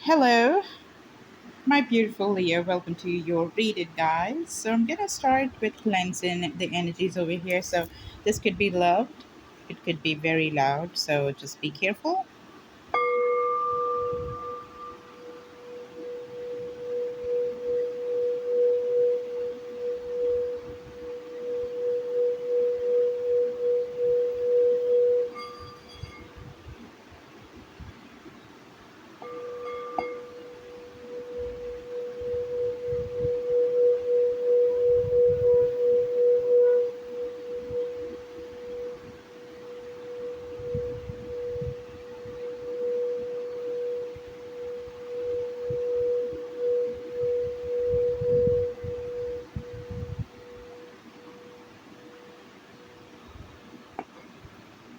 Hello, my beautiful Leo. Welcome to your Read It, guys. So, I'm gonna start with cleansing the energies over here. So, this could be loved, it could be very loud. So, just be careful.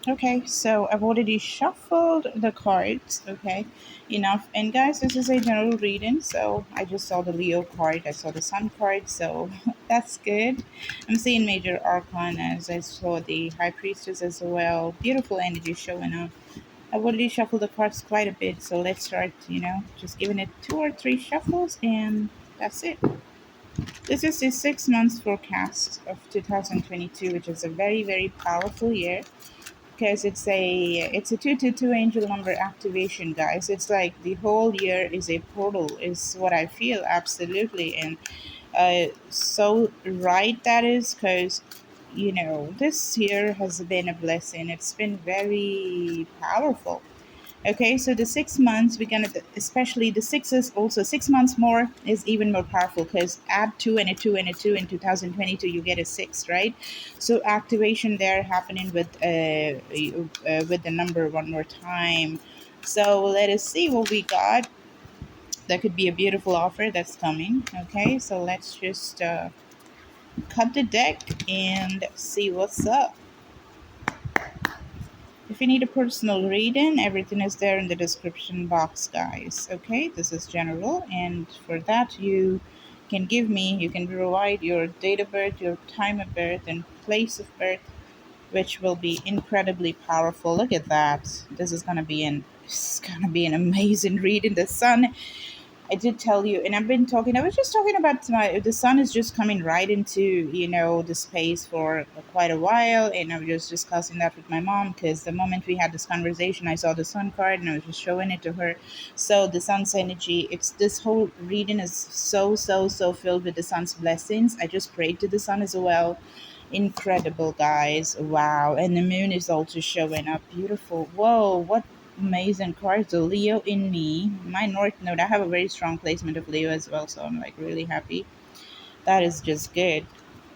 Okay, so I've already shuffled the cards. Okay, enough. And, guys, this is a general reading. So, I just saw the Leo card, I saw the Sun card. So, that's good. I'm seeing Major Arcanas. I saw the High Priestess as well. Beautiful energy showing up. I've already shuffled the cards quite a bit, so let's start, just giving it two or three shuffles, and that's it. This is the 6 months forecast of 2022, which is a very, very powerful year because it's a 222 angel number activation, guys. It's like the whole year is a portal, is what I feel absolutely, and so right that is because this year has been a blessing. It's been very powerful. Okay, so the 6 months we're gonna, especially the sixes, also 6 months more is even more powerful because add two and a two and a two in 2022, you get a six, right? So activation there happening with the number one more time. So let us see what we got. That could be a beautiful offer that's coming. Okay, so let's just cut the deck and see what's up. If you need a personal reading, everything is there in the description box, guys. Okay, this is general, and for that, you can provide your date of birth, your time of birth, and place of birth, which will be incredibly powerful. Look at that. It's gonna be an amazing reading. The sun, I did tell you, and I was just talking about the sun is just coming right into, the space for quite a while. And I was just discussing that with my mom because the moment we had this conversation, I saw the sun card and I was just showing it to her. So, the sun's energy, this whole reading is so, so, so filled with the sun's blessings. I just prayed to the sun as well. Incredible, guys. Wow. And the moon is also showing up. Beautiful. Whoa, what amazing cards. The Leo in me. My North Node. I have a very strong placement of Leo as well, so I'm like really happy. That is just good.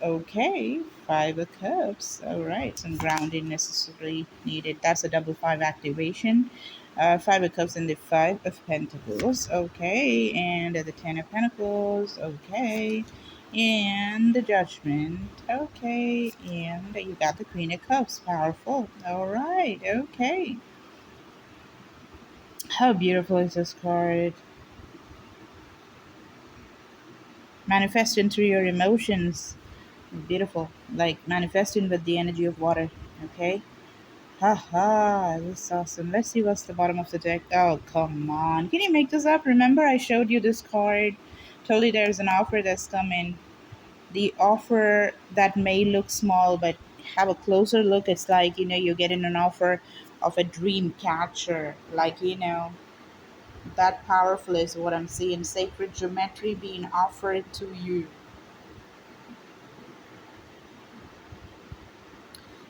Okay. Five of Cups. All right. Some grounding necessarily needed. That's a double five activation. Five of Cups and the Five of Pentacles. Okay. And the Ten of Pentacles. Okay. And the Judgment. Okay. And you got the Queen of Cups. Powerful. All right. Okay. How beautiful is this card? Manifesting through your emotions. Beautiful. Like manifesting with the energy of water. Okay. Haha, this is awesome. Let's see what's the bottom of the deck. Oh, come on. Can you make this up? Remember, I showed you this card. Told you there's an offer that's coming. The offer that may look small, but have a closer look. It's like, you're getting an offer of a dream catcher. Like, that powerful is what I'm seeing. Sacred geometry being offered to you.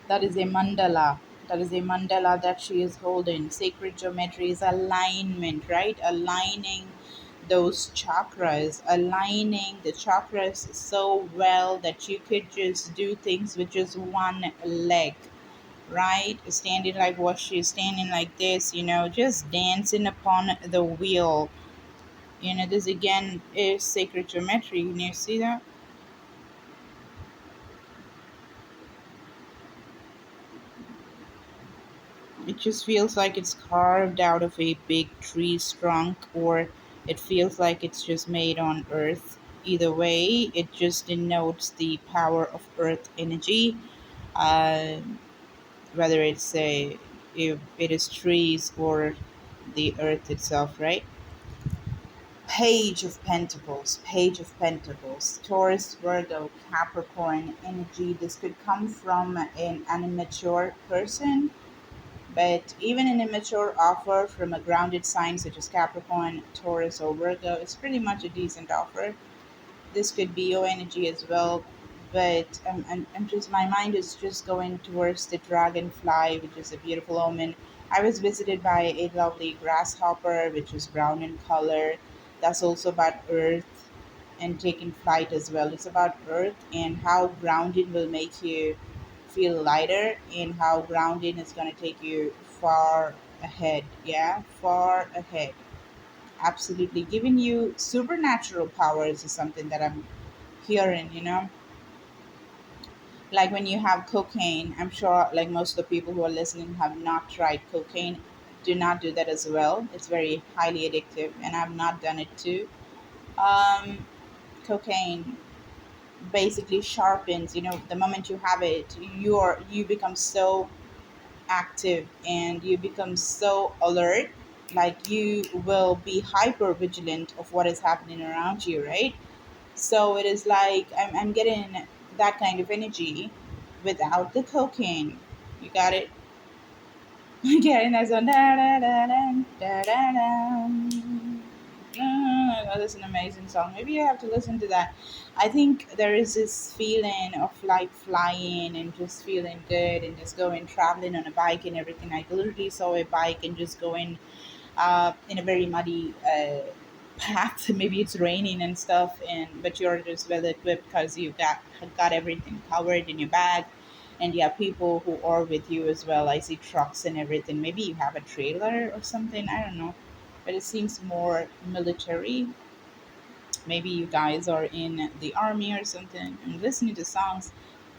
That is a mandala. That is a mandala that she is holding. Sacred geometry is alignment, right? Aligning those chakras, aligning the chakras so well that you could just do things with just one leg, right? Standing like what she's standing like this, just dancing upon the wheel. This again is sacred geometry. Can you see that? It just feels like it's carved out of a big tree's trunk, or it feels like it's just made on earth. Either way, it just denotes the power of earth energy. Uh, whether if it is trees or the earth itself, right? Page of Pentacles, Page of Pentacles, Taurus, Virgo, Capricorn energy. This could come from an immature person, but even an immature offer from a grounded sign such as Capricorn, Taurus, or Virgo is pretty much a decent offer. This could be your energy as well, but I'm just my mind is just going towards the dragonfly, which is a beautiful omen. I was visited by a lovely grasshopper, which is brown in color. That's also about earth and taking flight as well. It's about earth and how grounding will make you feel lighter, and how grounding is going to take you far ahead. Yeah, far ahead. Absolutely. Giving you supernatural powers is something that I'm hearing, like when you have cocaine. I'm sure like most of the people who are listening have not tried cocaine. Do not do that as well. It's very highly addictive, and I've not done it too. Cocaine basically sharpens, the moment you have it, you become so active and you become so alert, like you will be hyper vigilant of what is happening around you, right? So it is like I'm getting that kind of energy without the cocaine. You got it? Getting that song. Da, da, da, da, da, da, da. Oh, that's an amazing song. Maybe you have to listen to that. I think there is this feeling of like flying and just feeling good and just going traveling on a bike and everything. I literally saw a bike and just going in a very muddy path. Maybe it's raining and stuff, and but you're just well equipped because you got everything covered in your bag, and you have people who are with you as well. I see trucks and everything. Maybe you have a trailer or something. I don't know, but it seems more military. Maybe you guys are in the army or something and listening to songs.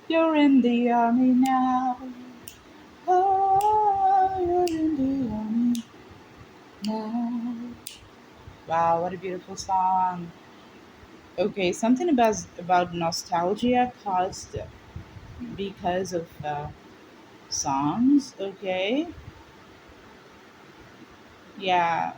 You're in the army now. Oh, you're in the army now. Wow, what a beautiful song. Okay, something about nostalgia caused because of songs. Okay, yeah.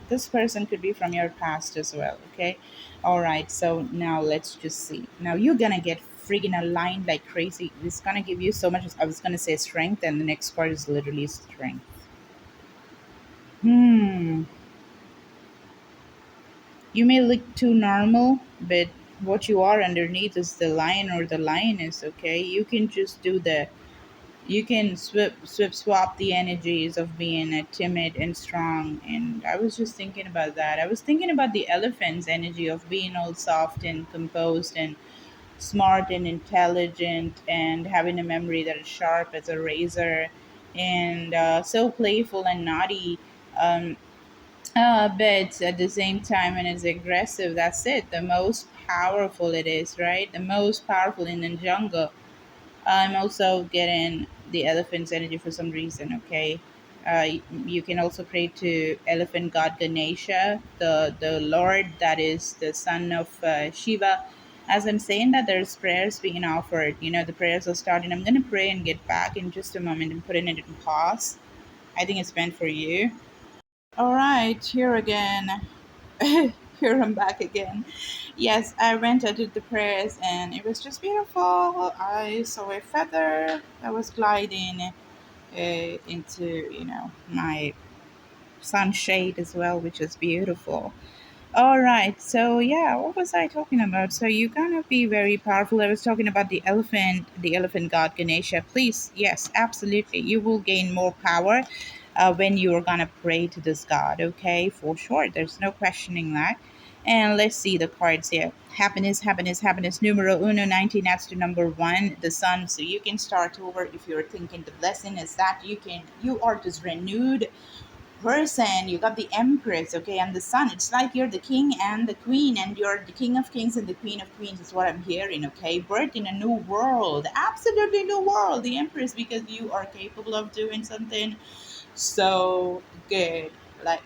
This person could be from your past as well. Okay, all right. So now let's just see. Now you're gonna get friggin' aligned like crazy. It's gonna give you so much. I was gonna say strength, and the next part is literally strength. Hmm. You may look too normal, but what you are underneath is the lion or the lioness, okay? You can just do the you can swap the energies of being timid and strong. And I was just thinking about that. I was thinking about the elephant's energy of being all soft and composed and smart and intelligent and having a memory that is sharp as a razor and so playful and naughty. Um, but at the same time, when it's aggressive, that's it. The most powerful it is, right? The most powerful in the jungle. I'm also getting the elephant's energy for some reason, okay? You can also pray to elephant god Ganesha, the lord that is the son of Shiva. As I'm saying that, there's prayers being offered. The prayers are starting. I'm going to pray and get back in just a moment and putting it in pause. I think it's meant for you. All right, here again. Here I'm back again. Yes, I went, I did the prayers, and it was just beautiful. I saw a feather that was gliding into, my sunshade as well, which is beautiful. All right. So yeah, what was I talking about? So you're gonna be very powerful. I was talking about the elephant god Ganesha. Please, yes, absolutely. You will gain more power when you are gonna pray to this god. Okay, for sure. There's no questioning that. And let's see the cards here. Happiness, happiness, happiness. Numero uno, 19. That's the number one, the sun. So you can start over if you're thinking the blessing is that you are just renewed person. You got the empress, okay, and the sun. It's like you're the king and the queen, and you're the king of kings and the queen of queens is what I'm hearing, okay? Birth in a new world, absolutely new world, the empress, because you are capable of doing something so good. Like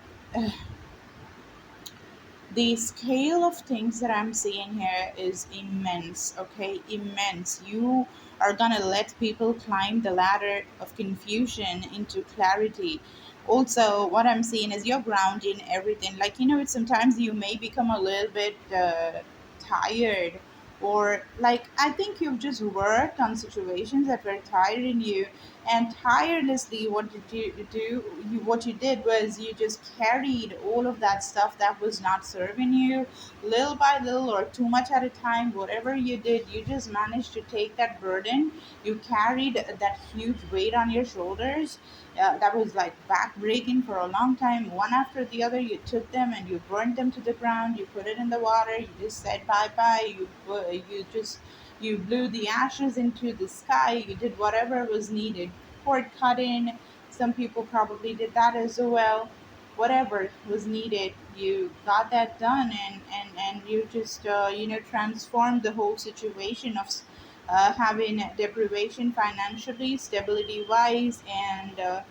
the scale of things that I'm seeing here is immense, okay? Immense. You are gonna let people climb the ladder of confusion into clarity. Also, what I'm seeing is you're grounding everything. Like, it's sometimes you may become a little bit tired, or like, I think you've just worked on situations that were tiring you, and tirelessly, what did you do? What you did was you just carried all of that stuff that was not serving you, little by little, or too much at a time. Whatever you did, you just managed to take that burden. You carried that huge weight on your shoulders, that was like back-breaking for a long time. One after the other, you took them and you burned them to the ground. You put it in the water. You just said bye-bye. You blew the ashes into the sky. You did whatever was needed. Cord cutting. Some people probably did that as well. Whatever was needed, you got that done, and you just transformed the whole situation of having deprivation financially, stability wise, and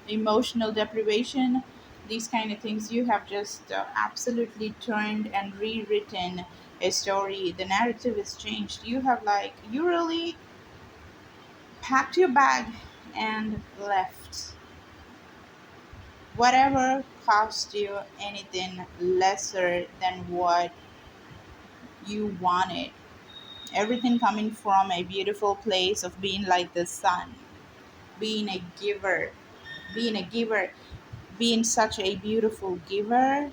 emotional deprivation, these kind of things. You have just absolutely turned and rewritten a story. The narrative is changed. You have, like, you really packed your bag and left. Whatever cost you anything lesser than what you wanted. Everything coming from a beautiful place of being like the sun, being a giver, being a giver, being such a beautiful giver.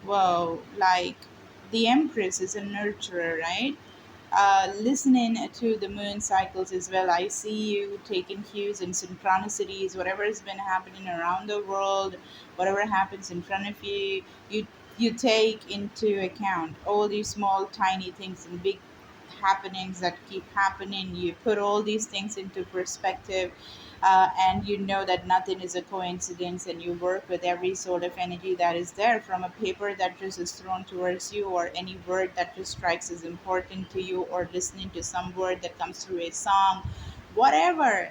Whoa, like the Empress is a nurturer, right? Listening to the moon cycles as well, I see you taking cues and synchronicities, whatever has been happening around the world, whatever happens in front of you, you take into account all these small, tiny things and big happenings that keep happening. You put all these things into perspective, and you know that nothing is a coincidence, and you work with every sort of energy that is there, from a paper that just is thrown towards you, or any word that just strikes as important to you, or listening to some word that comes through a song, whatever,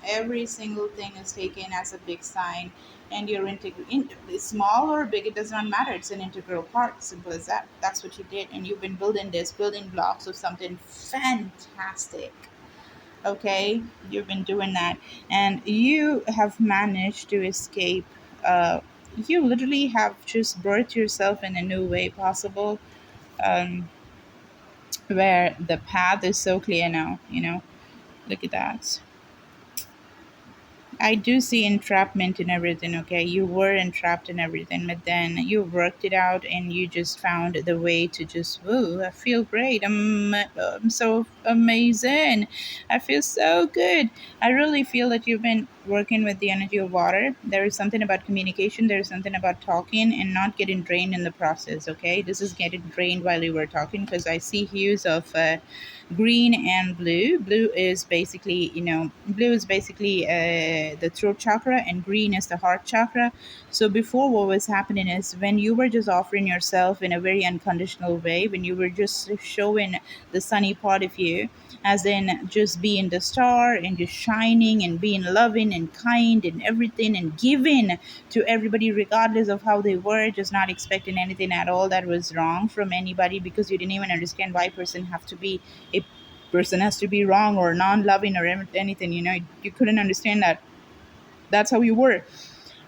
every single thing is taken as a big sign, and you're small or big, it does not matter. It's an integral part, simple as that. That's what you did, and you've been building this building blocks of something fantastic. Okay, you've been doing that, and you have managed to escape. You literally have just birthed yourself in a new way possible, um, where the path is so clear now. Look at that. I do see entrapment in everything, okay? You were entrapped in everything, but then you worked it out and you just found the way to just, woo, I feel great. I'm so amazing. I feel so good. I really feel that you've been working with the energy of water. There is something about communication, there is something about talking and not getting drained in the process, okay? This is getting drained while you were talking, because I see hues of green and blue. Blue is basically the throat chakra, and green is the heart chakra. So before, what was happening is, when you were just offering yourself in a very unconditional way, when you were just showing the sunny part of you, as in just being the star and just shining and being loving and kind and everything, and giving to everybody regardless of how they were, just not expecting anything at all that was wrong from anybody, because you didn't even understand why a person has to be wrong or non-loving or anything. You couldn't understand that. That's how you were.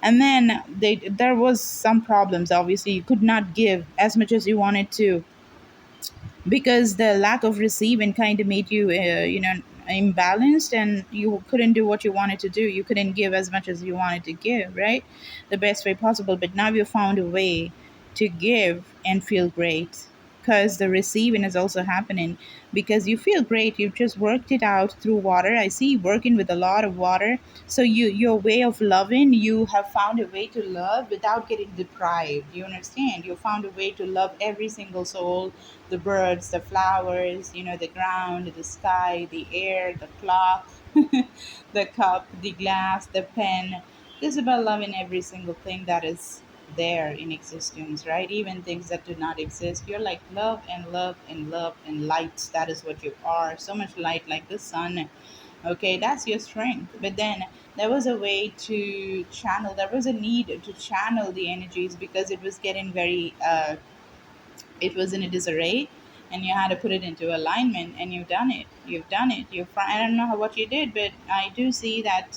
And then there was some problems. Obviously, you could not give as much as you wanted to, because the lack of receiving kind of made you imbalanced, and you couldn't do what you wanted to do. You couldn't give as much as you wanted to give, right? The best way possible. But now you found a way to give and feel great, because the receiving is also happening, because you feel great. You've just worked it out through water. I see you working with a lot of water. So your way of loving, you have found a way to love without getting deprived. You understand? You found a way to love every single soul, the birds, the flowers, the ground, the sky, the air, the clock, the cup, the glass, the pen. It's about loving every single thing that is there in existence, right? Even things that do not exist. You're like love and love and love and light. That is what you are. So much light, like the sun. Okay, that's your strength. But then there was a way to channel, there was a need to channel the energies, because it was getting very it was in a disarray, and you had to put it into alignment, and you've done it. I don't know what you did, but I do see that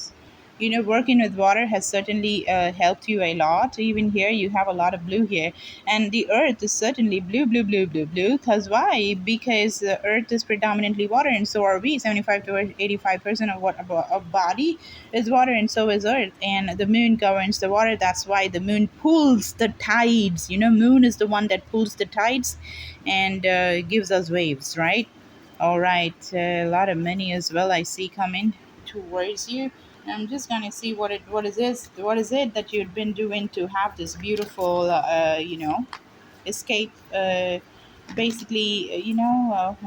working with water has certainly helped you a lot. Even here, you have a lot of blue here, and the earth is certainly blue, blue, blue, blue, blue. Because why? Because the earth is predominantly water, and so are we. 75 to 85% of what of body is water, and so is earth. And the moon governs the water. That's why the moon pulls the tides. Moon is the one that pulls the tides, and gives us waves, right? All right, a lot of money as well. I see coming towards you. I'm just gonna see what is it that you've been doing to have this beautiful, escape. Basically,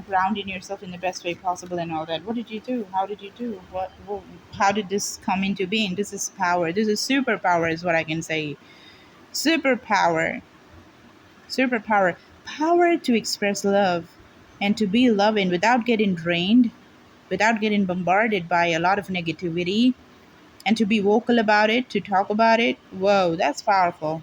grounding yourself in the best way possible and all that. What did you do? How did you do? How did this come into being? This is power. This is superpower, is what I can say. Superpower, superpower, power to express love and to be loving without getting drained, without getting bombarded by a lot of negativity, and to be vocal about it, to talk about it. Whoa, that's powerful,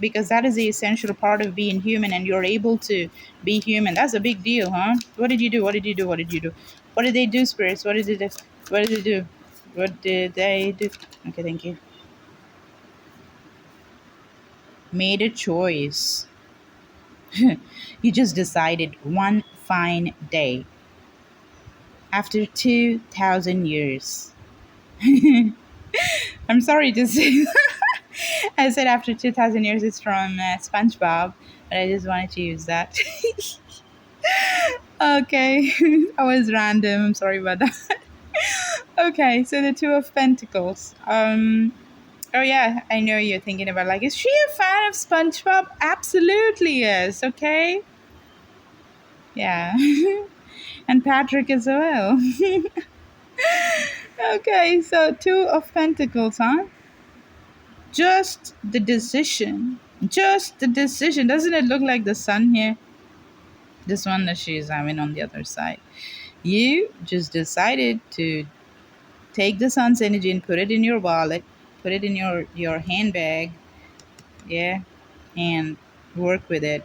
because that is the essential part of being human, and you're able to be human. That's a big deal, huh? What did you do? What did you do? What did you do? What did they do, spirits? What did they do? What did they do? What did they do? Okay, thank you. Made a choice. You just decided one fine day after 2,000 years. I'm sorry to say. I said after 2,000 years, it's from SpongeBob, but I just wanted to use that. Okay, that was random. I'm sorry about that. Okay, so the Two of Pentacles. Oh yeah, I know you're thinking about, like, is she a fan of SpongeBob? Absolutely yes. Okay. Yeah, and Patrick as well. Okay, so Two of Pentacles, huh? Just the decision. Just the decision. Doesn't it look like the sun here? This one that she's having on the other side. You just decided to take the sun's energy and put it in your wallet, put it in your handbag, yeah, and work with it.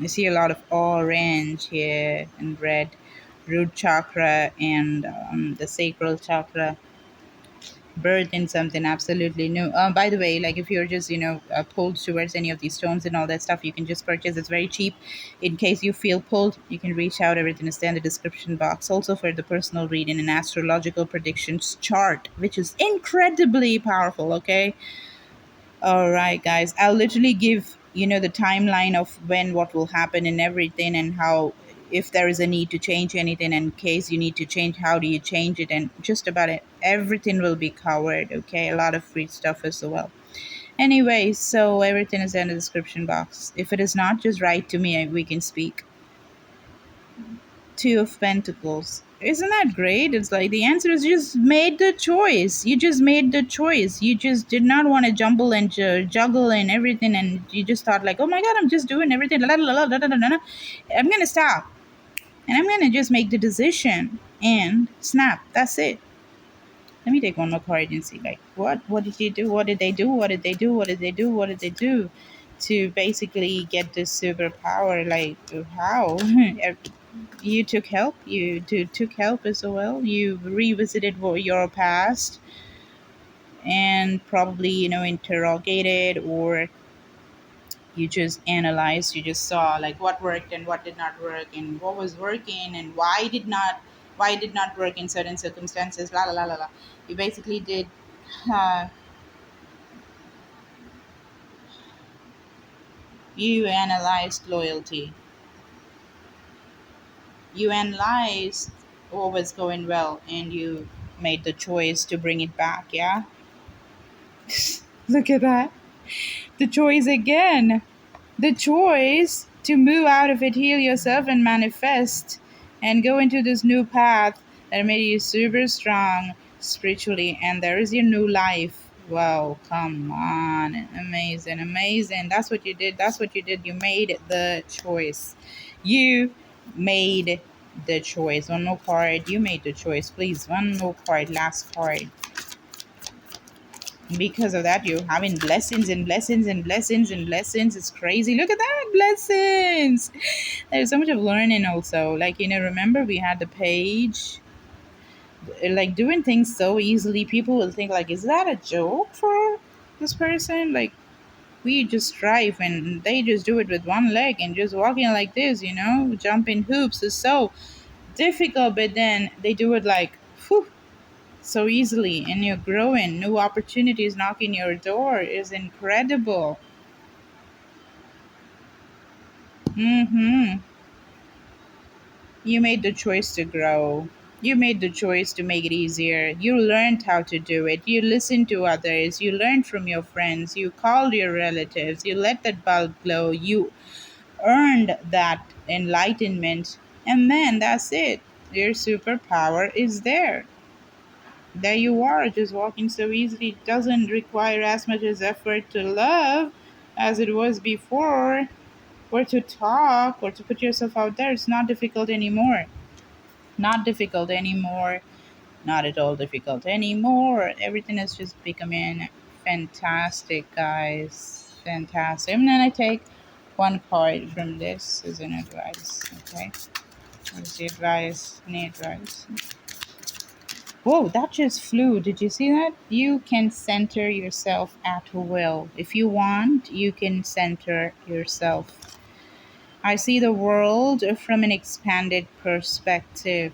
I see a lot of orange here and red, root chakra and the sacral chakra, birth in something absolutely new. By the way, like, if you're just pulled towards any of these stones and all that stuff, you can just purchase. It's very cheap. In case you feel pulled, you can reach out. Everything is there in the description box. Also, for the personal reading and astrological predictions chart, which is incredibly powerful. Okay. All right, guys. I'll literally give the timeline of when what will happen and everything, and how, if there is a need to change anything, in case you need to change, how do you change it, and just about it. Everything will be covered. Okay, a lot of free stuff as well. Anyway, so everything is in the description box. If it is not, just write to me and we can speak. Two of Pentacles. Isn't that great? It's like the answer is, just made the choice. You just made the choice. You just did not want to jumble and juggle and everything, and you just thought, like, oh my God, I'm just doing everything. La, la, la, la, la, la, la, la. I'm gonna stop, and I'm gonna just make the decision and snap. That's it. Let me take one more card and see, like, what did you do? What did they do? What did they do? What did they do? What did they do to basically get this superpower? Like, how? You took help. Took help as well. You revisited your past, and probably interrogated, or you just analyzed. You just saw, like, what worked and what did not work, and what was working and why did not work in certain circumstances. La la la la la. You basically did. Uh, you analyzed loyalty. You analyzed what was going well, and you made the choice to bring it back. Yeah. Look at that. The choice again. The choice to move out of it, heal yourself, and manifest, and go into this new path that made you super strong spiritually. And there is your new life. Wow, come on. Amazing, amazing. That's what you did. That's what you did. You made the choice. You made the choice. One more card. You made the choice. Please, one more card. Last card. Because of that, you're having blessings and blessings and blessings and blessings. It's crazy. Look at that, blessings. There's so much of learning also. Like, remember we had the page, like doing things so easily. People will think like, is that a joke for this person? Like, we just drive and they just do it with one leg and just walking like this, jumping hoops is so difficult, but then they do it like, whew, so easily, and you're growing. New opportunities knocking your door is incredible. Mm-hmm. You made the choice to grow. You made the choice to make it easier. You learned how to do it. You listened to others. You learned from your friends. You called your relatives. You let that bulb glow. You earned that enlightenment. And then that's it. Your superpower is there. There you are, just walking so easily. It doesn't require as much as effort to love as it was before, or to talk, or to put yourself out there. It's not difficult anymore. Not difficult anymore. Not at all difficult anymore. Everything is just becoming fantastic, guys. Fantastic. And then I take one card from this as an advice. Okay. What's the advice? Any advice? Whoa, that just flew. Did you see that? You can center yourself at will. If you want, you can center yourself. I see the world from an expanded perspective.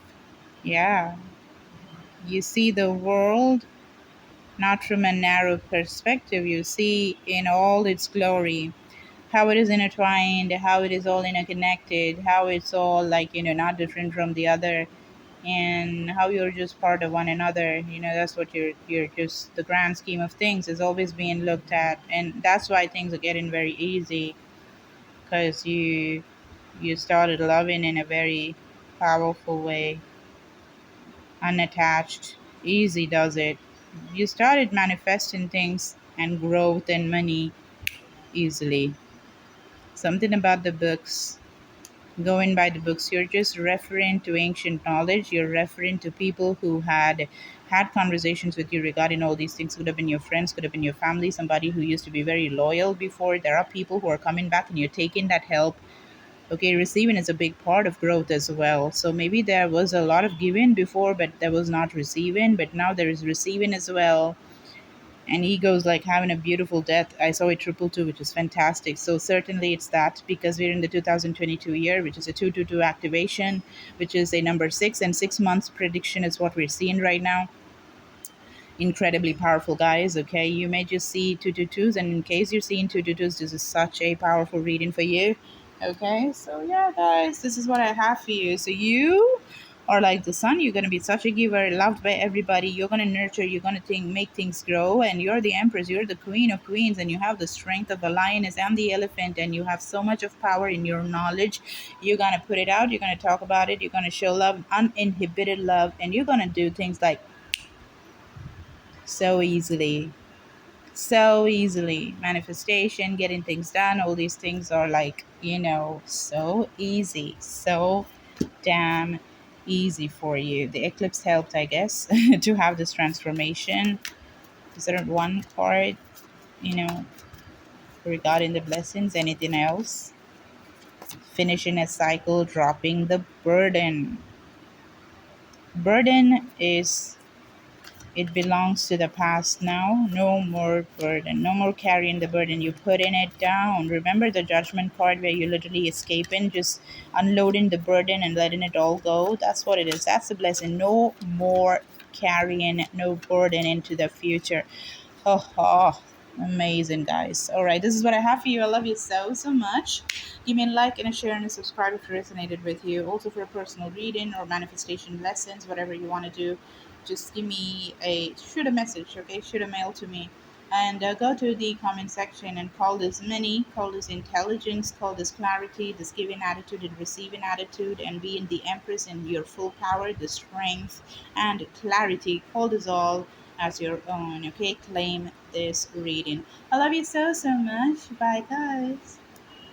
Yeah, you see the world not from a narrow perspective. You see in all its glory how it is intertwined, how it is all interconnected, how it's all like, not different from the other, and how you're just part of one another. That's what you're just, the grand scheme of things is always being looked at, and that's why things are getting very easy, because you started loving in a very powerful way, unattached. Easy does it. You started manifesting things and growth and money easily. Something about the books, going by the books, you're just referring to ancient knowledge. You're referring to people who had conversations with you regarding all these things. Could have been your friends, could have been your family, somebody who used to be very loyal before. There are people who are coming back and you're taking that help. Okay, receiving is a big part of growth as well. So maybe there was a lot of giving before, but there was not receiving, but now there is receiving as well. And ego's like having a beautiful death. I saw it triple two, which is fantastic. So certainly it's that, because we're in the 2022 year, which is a 222 activation, which is a number six, and 6 months prediction is what we're seeing right now. Incredibly powerful, guys. Okay, you may just see 222s, and in case you're seeing 222s, this is such a powerful reading for you. Okay, so yeah, guys, this is what I have for you. So you are like the sun. You're gonna be such a giver, loved by everybody. You're gonna nurture. You're gonna make things grow, and you're the empress. You're the queen of queens, and you have the strength of the lioness and the elephant, and you have so much of power in your knowledge. You're gonna put it out. You're gonna talk about it. You're gonna show love, uninhibited love, and you're gonna do things like so easily, so easily. Manifestation, getting things done, all these things are like, so easy, so damn easy for you. The eclipse helped, I guess, to have this transformation. Is there one part, you know regarding the blessings? Anything else? Finishing a cycle, dropping the burden. Burden is, it belongs to the past now. No more burden. No more carrying the burden. You putting it down. Remember the judgment card where you're literally escaping, just unloading the burden and letting it all go? That's what it is. That's the blessing. No more carrying no burden into the future. Oh, oh, amazing, guys. All right, this is what I have for you. I love you so, so much. Give me a like and a share and a subscribe if it resonated with you. Also, for a personal reading or manifestation lessons, whatever you want to do, just shoot a message, okay? Shoot a mail to me. And go to the comment section and call this money, call this intelligence, call this clarity, this giving attitude and receiving attitude, and being the empress in your full power, the strength and clarity. Call this all as your own, okay? Claim this reading. I love you so, so much. Bye, guys.